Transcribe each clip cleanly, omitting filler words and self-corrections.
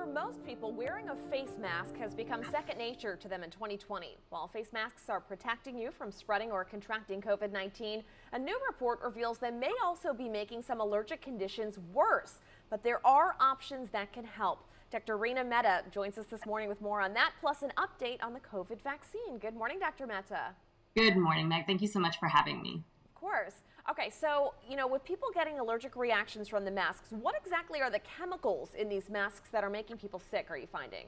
For most people, wearing a face mask has become second nature to them in 2020. While face masks are protecting you from spreading or contracting COVID-19, a new report reveals they may also be making some allergic conditions worse. But there are options that can help. Dr. Reena Mehta joins us this morning with more on that, plus an update on the COVID vaccine. Good morning, Dr. Mehta. Good morning, Meg. Thank you so much for having me. Of course. Okay, so, with people getting allergic reactions from the masks, what exactly are the chemicals in these masks that are making people sick, are you finding?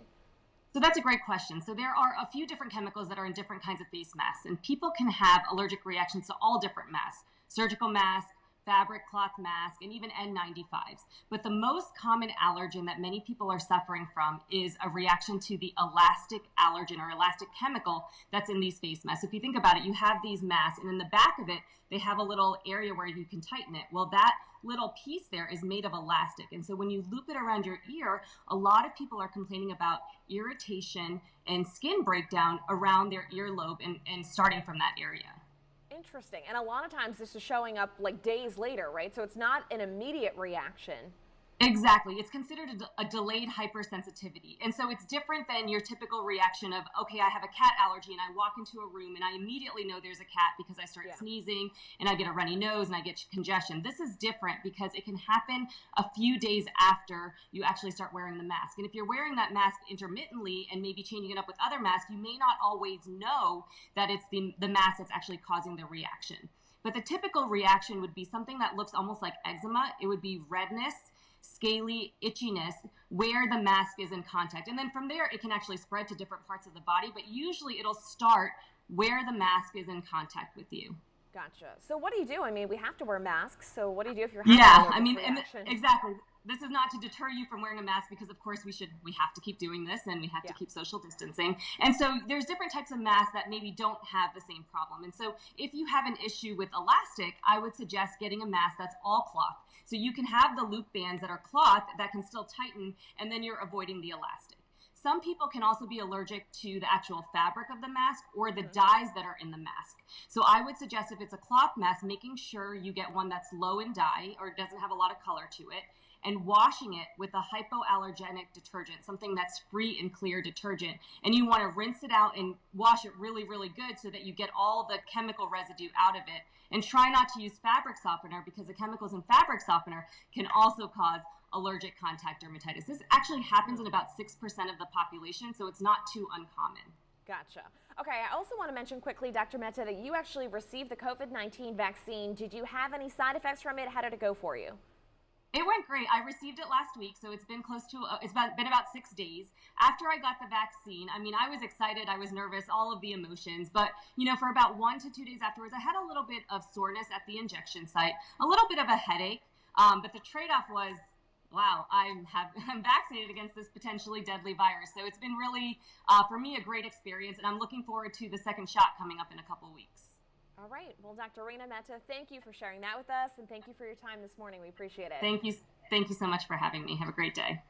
So that's a great question. So there are a few different chemicals that are in different kinds of face masks, and people can have allergic reactions to all different masks: surgical masks, fabric cloth mask, and even N95s. But the most common allergen that many people are suffering from is a reaction to the elastic allergen or elastic chemical that's in these face masks. So if you think about it, you have these masks, and in the back of it, they have a little area where you can tighten it. Well, that little piece there is made of elastic. And so when you loop it around your ear, a lot of people are complaining about irritation and skin breakdown around their earlobe and starting from that area. Interesting. And a lot of times this is showing up like days later, right? So it's not an immediate reaction. Exactly. It's considered a delayed hypersensitivity. And so it's different than your typical reaction of, okay, I have a cat allergy and I walk into a room and I immediately know there's a cat because I start sneezing and I get a runny nose and I get congestion. This is different because it can happen a few days after you actually start wearing the mask. And if you're wearing that mask intermittently and maybe changing it up with other masks, you may not always know that it's the mask that's actually causing the reaction. But the typical reaction would be something that looks almost like eczema. It would be redness, scaly itchiness where the mask is in contact. And then from there, it can actually spread to different parts of the body, but usually it'll start where the mask is in contact with you. Gotcha. So what do you do? I mean, we have to wear masks. So what do you do if you're having a reaction? Exactly. This is not to deter you from wearing a mask because, of course, we have to keep doing this and we have to keep social distancing. And so there's different types of masks that maybe don't have the same problem. And so if you have an issue with elastic, I would suggest getting a mask that's all cloth. So you can have the loop bands that are cloth that can still tighten, and then you're avoiding the elastic. Some people can also be allergic to the actual fabric of the mask or the dyes that are in the mask. So I would suggest if it's a cloth mask, making sure you get one that's low in dye or doesn't have a lot of color to it, and washing it with a hypoallergenic detergent, something that's free and clear detergent. And you want to rinse it out and wash it really, really good so that you get all the chemical residue out of it. And try not to use fabric softener because the chemicals in fabric softener can also cause allergic contact dermatitis. This actually happens in about 6% of the population, so it's not too uncommon. Gotcha. Okay, I also want to mention quickly, Dr. Mehta, that you actually received the COVID-19 vaccine. Did you have any side effects from it? How did it go for you? It went great. I received it last week, so it's been been about 6 days. After I got the vaccine, I mean, I was excited, I was nervous, all of the emotions, but, for about 1 to 2 days afterwards, I had a little bit of soreness at the injection site, a little bit of a headache, but the trade-off was, wow, I'm vaccinated against this potentially deadly virus. So it's been really, for me, a great experience, and I'm looking forward to the second shot coming up in a couple weeks. All right. Well, Dr. Reena Mehta, thank you for sharing that with us, and thank you for your time this morning. We appreciate it. Thank you. Thank you so much for having me. Have a great day.